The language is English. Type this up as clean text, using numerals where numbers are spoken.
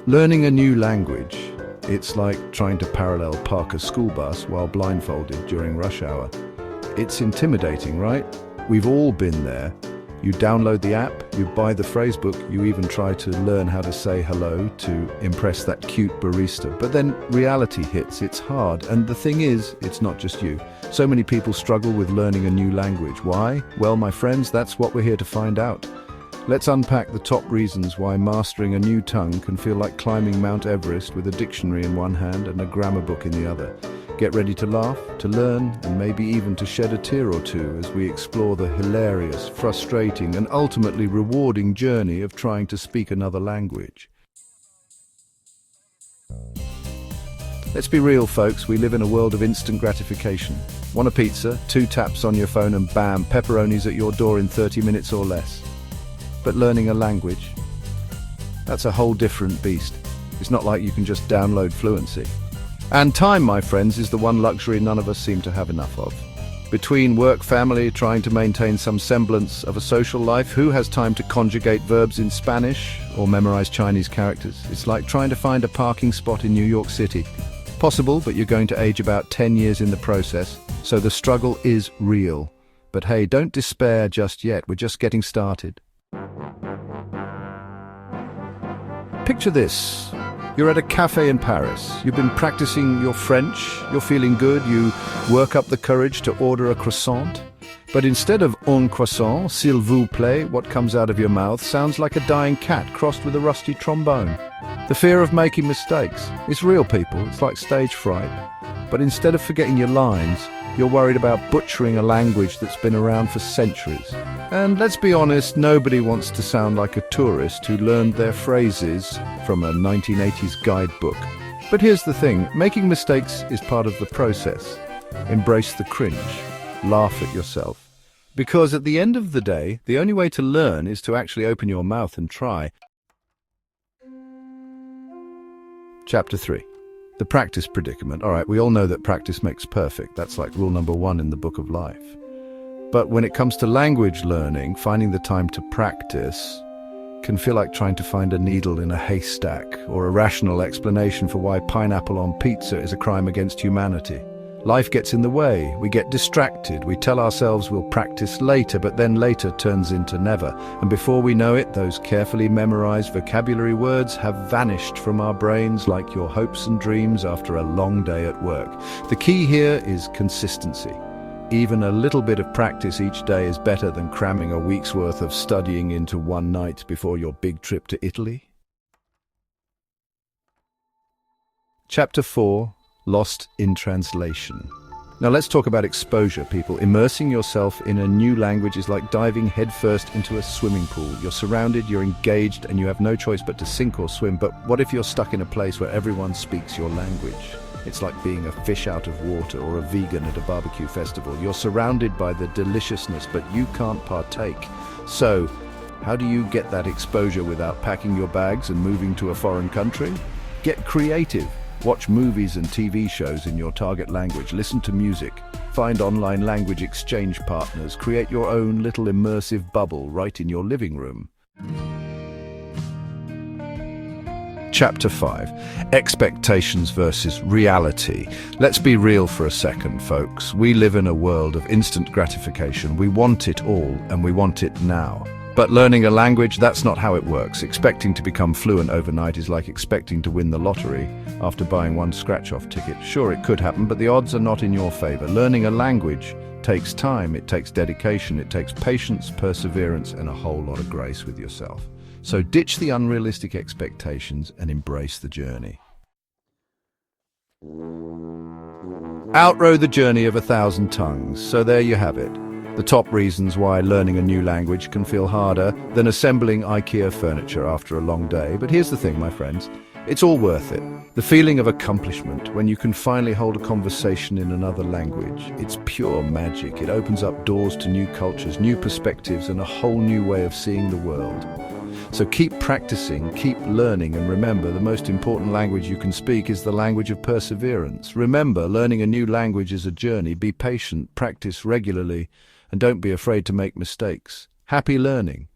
Learning a new language, it's like trying to parallel park a school bus while blindfolded during rush hour. It's intimidating, right? We've all been there. You download the app, you buy the phrasebook, you even try to learn how to say hello to impress that cute barista. But then reality hits, it's hard. And the thing is, it's not just you. So many people struggle with learning a new language. Why? Well, my friends, that's what we're here to find out. Let's unpack the top reasons why mastering a new tongue can feel like climbing Mount Everest with a dictionary in one hand and a grammar book in the other. Get ready to laugh, to learn, and maybe even to shed a tear or two as we explore the hilarious, frustrating, and ultimately rewarding journey of trying to speak another language. Let's be real, folks, we live in a world of instant gratification. Want a pizza? 2 taps on your phone and bam, pepperoni's at your door in 30 minutes or less. But learning a language, that's a whole different beast. It's not like you can just download fluency. And time, my friends, is the one luxury none of us seem to have enough of. Between work, family, trying to maintain some semblance of a social life, who has time to conjugate verbs in Spanish or memorize Chinese characters? It's like trying to find a parking spot in New York City. Possible, but you're going to age about 10 years in the process, so the struggle is real. But hey, don't despair just yet, we're just getting started. Picture this. You're at a cafe in Paris. You've been practicing your French. You're feeling good. You work up the courage to order a croissant. But instead of un croissant, s'il vous plaît, what comes out of your mouth sounds like a dying cat crossed with a rusty trombone. The fear of making mistakes. It's real, people. It's like stage fright. But instead of forgetting your lines, you're worried about butchering a language that's been around for centuries. And let's be honest, nobody wants to sound like a tourist who learned their phrases from a 1980s guidebook. But here's the thing, making mistakes is part of the process. Embrace the cringe. Laugh at yourself. Because at the end of the day, the only way to learn is to actually open your mouth and try. Chapter 3. The practice predicament. All right, we all know that practice makes perfect. That's like rule number 1 in the book of life. But when it comes to language learning, finding the time to practice can feel like trying to find a needle in a haystack or a rational explanation for why pineapple on pizza is a crime against humanity. Life gets in the way, we get distracted, we tell ourselves we'll practice later, but then later turns into never. And before we know it, those carefully memorized vocabulary words have vanished from our brains like your hopes and dreams after a long day at work. The key here is consistency. Even a little bit of practice each day is better than cramming a week's worth of studying into one night before your big trip to Italy. Chapter 4. Lost in translation. Now let's talk about exposure, people. Immersing yourself in a new language is like diving headfirst into a swimming pool. You're surrounded, you're engaged, and you have no choice but to sink or swim. But what if you're stuck in a place where everyone speaks your language? It's like being a fish out of water or a vegan at a barbecue festival. You're surrounded by the deliciousness, but you can't partake. So, how do you get that exposure without packing your bags and moving to a foreign country? Get creative. Watch movies and TV shows in your target language. Listen to music. Find online language exchange partners. Create your own little immersive bubble right in your living room. Chapter 5. Expectations versus reality. Let's be real for a second, folks. We live in a world of instant gratification. We want it all, and we want it now. But learning a language, that's not how it works. Expecting to become fluent overnight is like expecting to win the lottery after buying one scratch-off ticket. Sure, it could happen, but the odds are not in your favor. Learning a language takes time, it takes dedication, it takes patience, perseverance, and a whole lot of grace with yourself. So ditch the unrealistic expectations and embrace the journey. Outrow the journey of 1,000 tongues. So there you have it. The top reasons why learning a new language can feel harder than assembling IKEA furniture after a long day. But here's the thing, my friends. It's all worth it. The feeling of accomplishment when you can finally hold a conversation in another language. It's pure magic. It opens up doors to new cultures, new perspectives, and a whole new way of seeing the world. So keep practicing, keep learning, and remember, the most important language you can speak is the language of perseverance. Remember, learning a new language is a journey. Be patient, practice regularly, and don't be afraid to make mistakes. Happy learning!